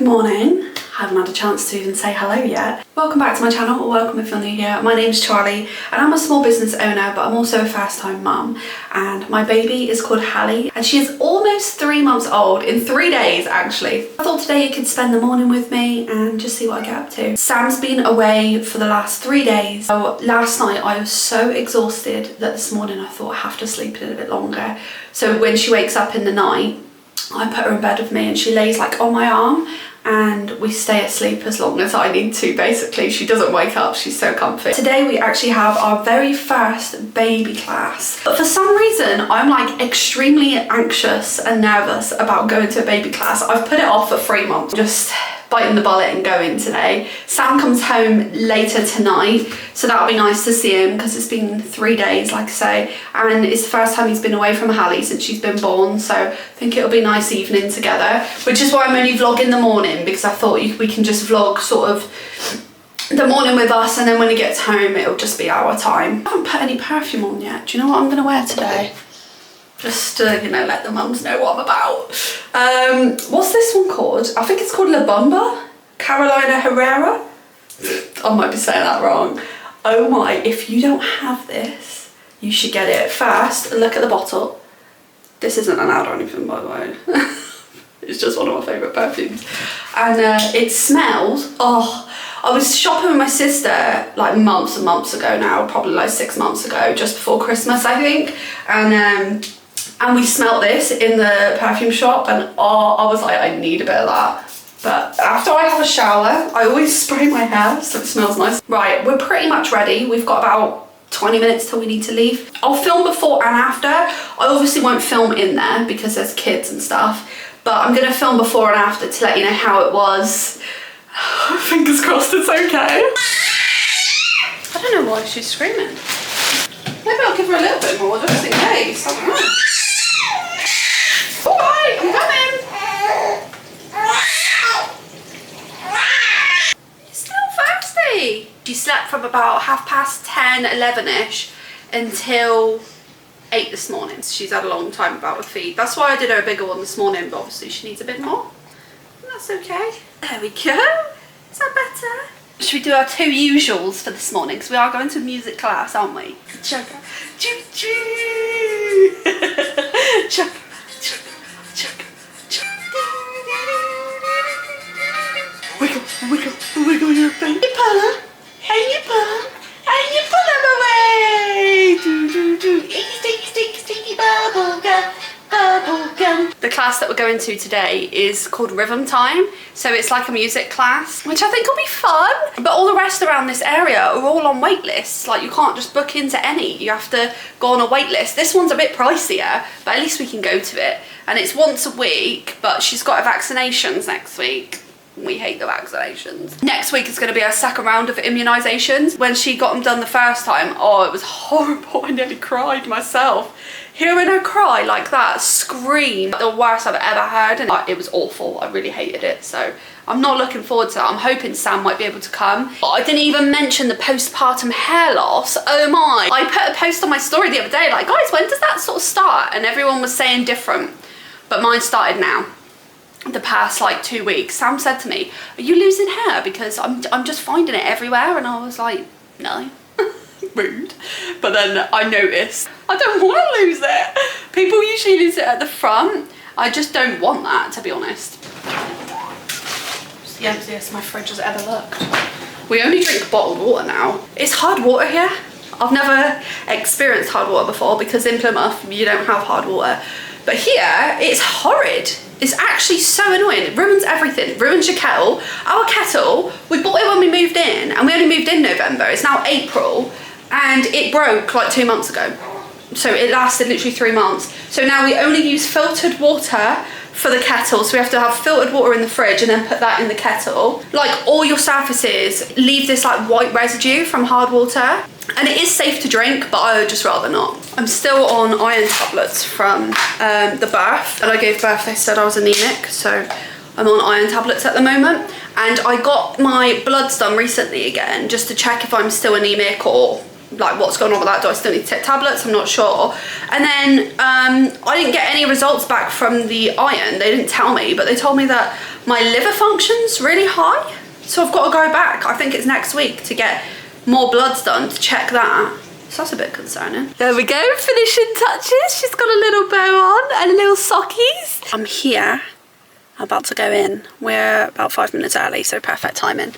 morning. I haven't had a chance to even say hello yet. Welcome back to my channel, or welcome if you're new here. My name's Charlie and I'm a small business owner, but I'm also a first time mum. And my baby is called Hallie and she is almost 3 months old, in 3 days actually. I thought today you could spend the morning with me and just see what I get up to. Sam's been away for the last 3 days. So last night I was so exhausted that this morning I thought I have to sleep in a bit longer. So when she wakes up in the night, I put her in bed with me and she lays like on my arm and we stay asleep as long as I need to, basically. She doesn't wake up, she's so comfy. Today we actually have our very first baby class. But for some reason, I'm like extremely anxious and nervous about going to a baby class. I've put it off for 3 months. Just biting the bullet and going today. Sam comes home later tonight, so that'll be nice to see him because it's been 3 days, like I say, and it's the first time he's been away from Hallie since she's been born, so I think it'll be a nice evening together, which is why I'm only vlogging the morning, because I thought we can just vlog sort of the morning with us, and then when he gets home it'll just be our time. I haven't put any perfume on yet. Do you know what I'm going to wear today? Just to, you know, let the mums know what I'm about. What's this one called? I think it's called La Bomba, Carolina Herrera. I might be saying that wrong. Oh my, if you don't have this, you should get it. First, look at the bottle. This isn't an ad or anything, by the way. It's just one of my favourite perfumes. And it smells, oh, I was shopping with my sister like months and months ago now, probably like 6 months ago, just before Christmas, I think. And we smelt this in the perfume shop and oh, I was like, I need a bit of that. But after I have a shower, I always spray my hair so it smells nice. Right, we're pretty much ready. We've got about 20 minutes till we need to leave. I'll film before and after. I obviously won't film in there because there's kids and stuff, but I'm gonna film before and after to let you know how it was. Fingers crossed it's okay. I don't know why she's screaming. Maybe I'll give her a little bit more just in case. I don't know. Alright, I'm coming. You're still thirsty. She slept from about 10:30, 11ish until 8 this morning. She's had a long time about with feed. That's why I did her a bigger one this morning, but obviously she needs a bit more. And that's okay. There we go. Is that better? Should we do our 2 usuals for this morning? Because we are going to music class, aren't we? Chugga, choo choo. Chugga, chugga, chugga, chugga. Wiggle, wiggle, wiggle your finger, pull, and you pull, and you pull them away. Do do do. Sticky, sticky, sticky bubble gum. The class that we're going to today is called Rhythm Time, so it's like a music class, which I think will be fun. But all the rest around this area are all on wait lists. Like, you can't just book into any, you have to go on a wait list. This one's a bit pricier, but at least we can go to it, and it's once a week. But she's got her vaccinations next week. We hate the vaccinations. Next week is going to be our second round of immunisations. When she got them done the first time, oh, it was horrible. I nearly cried myself. Hearing her cry like that, scream, the worst I've ever heard, and it was awful. I really hated it, so I'm not looking forward to that. I'm hoping Sam might be able to come. But I didn't even mention the postpartum hair loss. Oh my. I put a post on my story the other day, like, guys, when does that sort of start? And everyone was saying different, but mine started now. The past like 2 weeks. Sam said to me, are you losing hair? Because I'm just finding it everywhere. And I was like, no. Rude. But then I noticed I don't want to lose it. People usually lose it at the front. I just don't want that, to be honest. It's the emptiest my fridge has ever looked. We only drink bottled water now. It's hard water here. I've never experienced hard water before because in Plymouth you don't have hard water. But here it's horrid. It's actually so annoying. It ruins everything. It ruins your kettle. Our kettle, we bought it when we moved in, and we only moved in November. It's now April, and it broke like 2 months ago. So it lasted literally 3 months. So now we only use filtered water for the kettle. So we have to have filtered water in the fridge and then put that in the kettle. Like, all your surfaces leave this like white residue from hard water. And it is safe to drink, but I would just rather not. I'm still on iron tablets from the birth. And I gave birth, they said I was anemic, so I'm on iron tablets at the moment. And I got my bloods done recently again, just to check if I'm still anemic or like what's going on with that. Do I still need to take tablets? I'm not sure. And then I didn't get any results back from the iron. They didn't tell me, but they told me that my liver function's really high. So I've got to go back, I think it's next week, to get more bloods done to check that. So that's a bit concerning. There we go, finishing touches. She's got a little bow on and little sockies. I'm here, I'm about to go in. We're about 5 minutes early, so perfect timing.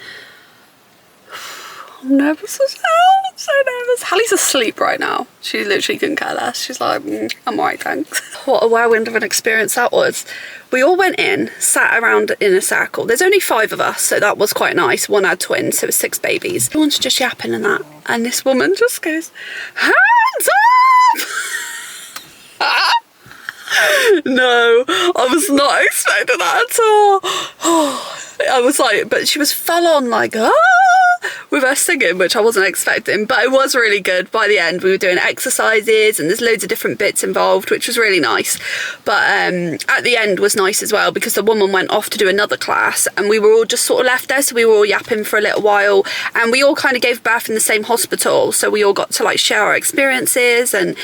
I'm nervous as hell, I'm so nervous. Hallie's asleep right now. She literally couldn't care less. She's like, I'm alright, thanks. What a whirlwind of an experience that was. We all went in, sat around in a circle. There's only 5 of us, so that was quite nice. One had twins, so it was 6 babies. Everyone's just yapping and that. And this woman just goes, hands up! No, I was not expecting that at all. I was like, but she was full on like, with her singing, which I wasn't expecting, but it was really good. By the end, we were doing exercises and there's loads of different bits involved, which was really nice. But at the end was nice as well, because the woman went off to do another class and we were all just sort of left there, so we were all yapping for a little while, and we all kind of gave birth in the same hospital, so we all got to like share our experiences. And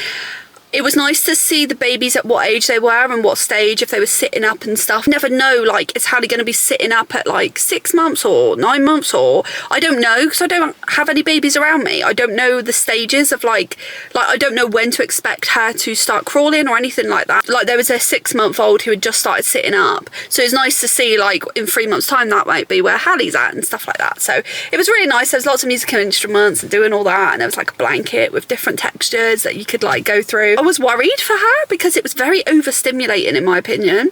it was nice to see the babies at what age they were and what stage, if they were sitting up and stuff. You never know, like, is Hallie going to be sitting up at like 6 months or 9 months, or I don't know, because I don't have any babies around me. I don't know the stages of like I don't know when to expect her to start crawling or anything like that. Like, there was a 6-month-old who had just started sitting up, so it's nice to see like in 3 months time that might be where Hallie's at and stuff like that. So it was really nice. There's lots of musical instruments and doing all that, and there was like a blanket with different textures that you could like go through. I was worried for her because it was very overstimulating in my opinion.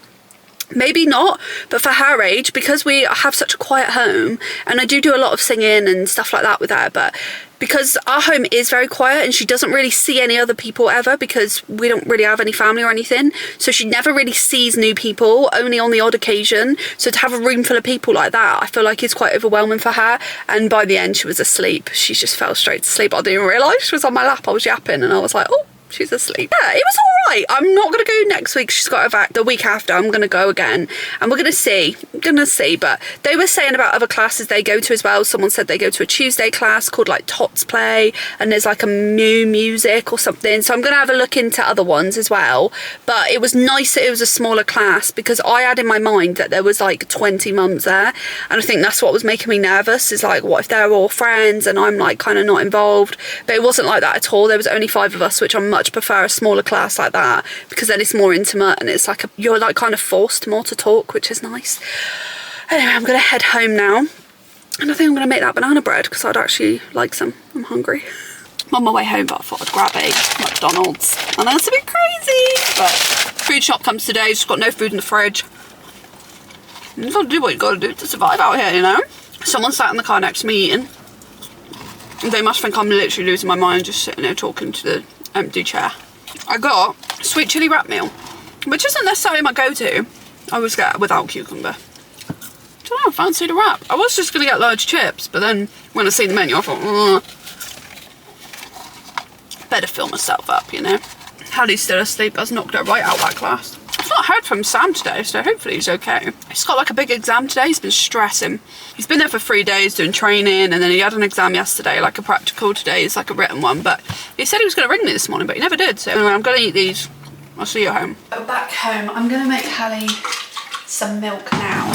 Maybe not, but for her age, because we have such a quiet home, and I do a lot of singing and stuff like that with her, but because our home is very quiet and she doesn't really see any other people ever, because we don't really have any family or anything, so she never really sees new people, only on the odd occasion. So to have a room full of people like that, I feel like is quite overwhelming for her. And by the end she was asleep. She just fell straight to sleep. I didn't even realise she was on my lap. I was yapping and I was like, oh, she's asleep. Yeah, it was alright. I'm not going to go next week. She's got her back. The week after, I'm going to go again. And we're going to see. But they were saying about other classes they go to as well. Someone said they go to a Tuesday class called like Tots Play. And there's like a new music or something. So I'm going to have a look into other ones as well. But it was nice that it was a smaller class, because I had in my mind that there was like 20 mums there. And I think that's what was making me nervous, is like, what if they're all friends and I'm like kind of not involved? But it wasn't like that at all. There was only 5 of us, which I'm much prefer a smaller class like that, because then it's more intimate and it's like you're like kind of forced more to talk, which is nice. Anyway, I'm gonna head home now, and I think I'm gonna make that banana bread because I'd actually like some. I'm hungry. I'm on my way home, but I thought I'd grab a McDonald's, and that's a bit crazy, but food shop comes today. Just got no food in the fridge. You gotta do what you gotta do to survive out here, you know. Someone sat in the car next to me eating. They must think I'm literally losing my mind just sitting there talking to the empty chair. I got sweet chilli wrap meal, which isn't necessarily my go-to. I always get it without cucumber. I don't know, I fancied a wrap. I was just going to get large chips, but then when I seen the menu I thought, better fill myself up, you know. Hallie's still asleep. Has knocked her right out that class. I've not heard from Sam today, so hopefully he's okay. He's got like a big exam today. He's been stressing. He's been there for 3 days doing training, and then he had an exam yesterday, like a practical. Today it's like a written one, but he said he was going to ring me this morning, but he never did. So anyway, I'm going to eat these. I'll see you at home. Back home, I'm going to make Hallie some milk now.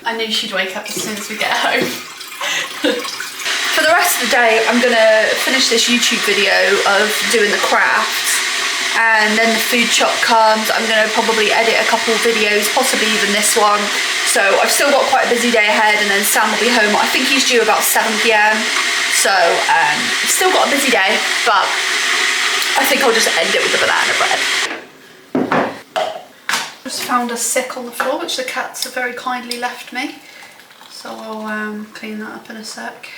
I knew she'd wake up as soon as we get home. For the rest of the day, I'm going to finish this YouTube video of doing the crafts. And then the food shop comes. I'm going to probably edit a couple of videos, possibly even this one. So I've still got quite a busy day ahead, and then Sam will be home. I think he's due about 7 PM. So I've still got a busy day, but I think I'll just end it with the banana bread. Just found a sick on the floor, which the cats have very kindly left me. So I'll clean that up in a sec.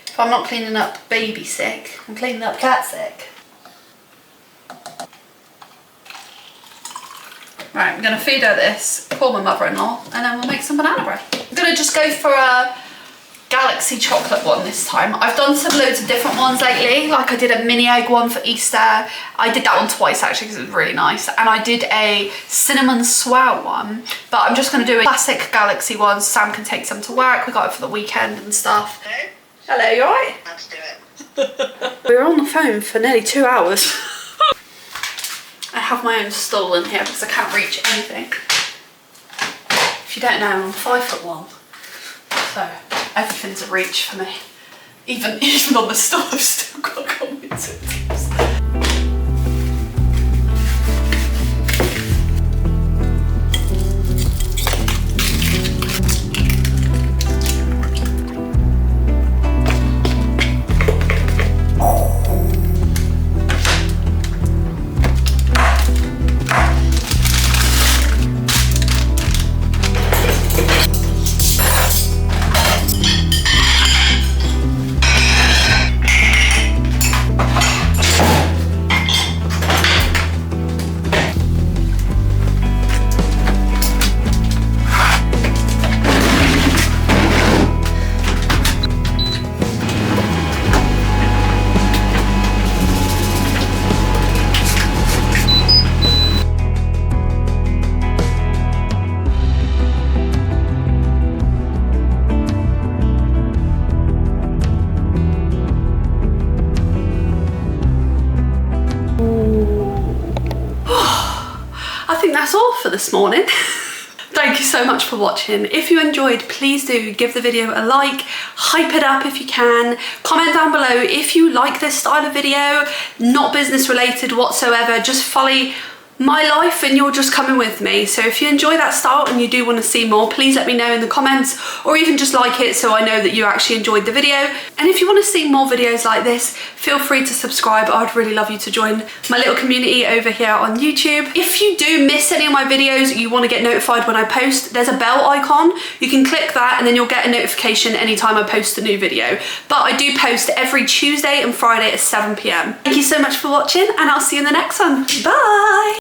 If I'm not cleaning up baby sick, I'm cleaning up cat sick. Right, I'm going to feed her this, call my mother-in-law, and then we'll make some banana bread. I'm going to just go for a Galaxy chocolate one this time. I've done some loads of different ones lately, like I did a mini egg one for Easter. I did that one twice actually because it was really nice. And I did a cinnamon swirl one, but I'm just going to do a classic Galaxy one. Sam can take some to work. We got it for the weekend and stuff. Hello? Hello, you alright? Let's do it. We were on the phone for nearly 2 hours. I have my own stool in here because I can't reach anything. If you don't know, I'm 5'1", so everything's a reach for me. Even on the stove, I've still got to come into it. I think that's all for this morning. Thank you so much for watching. If you enjoyed, please do give the video a like, hype it up if you can. Comment down below if you like this style of video, not business related whatsoever, just follow my life and you're just coming with me. So if you enjoy that style and you do want to see more, please let me know in the comments, or even just like it so I know that you actually enjoyed the video. And if you want to see more videos like this, feel free to subscribe. I'd really love you to join my little community over here on YouTube. If you do miss any of my videos, you want to get notified when I post, there's a bell icon. You can click that and then you'll get a notification anytime I post a new video. But I do post every Tuesday and Friday at 7 PM. Thank you so much for watching and I'll see you in the next one. Bye!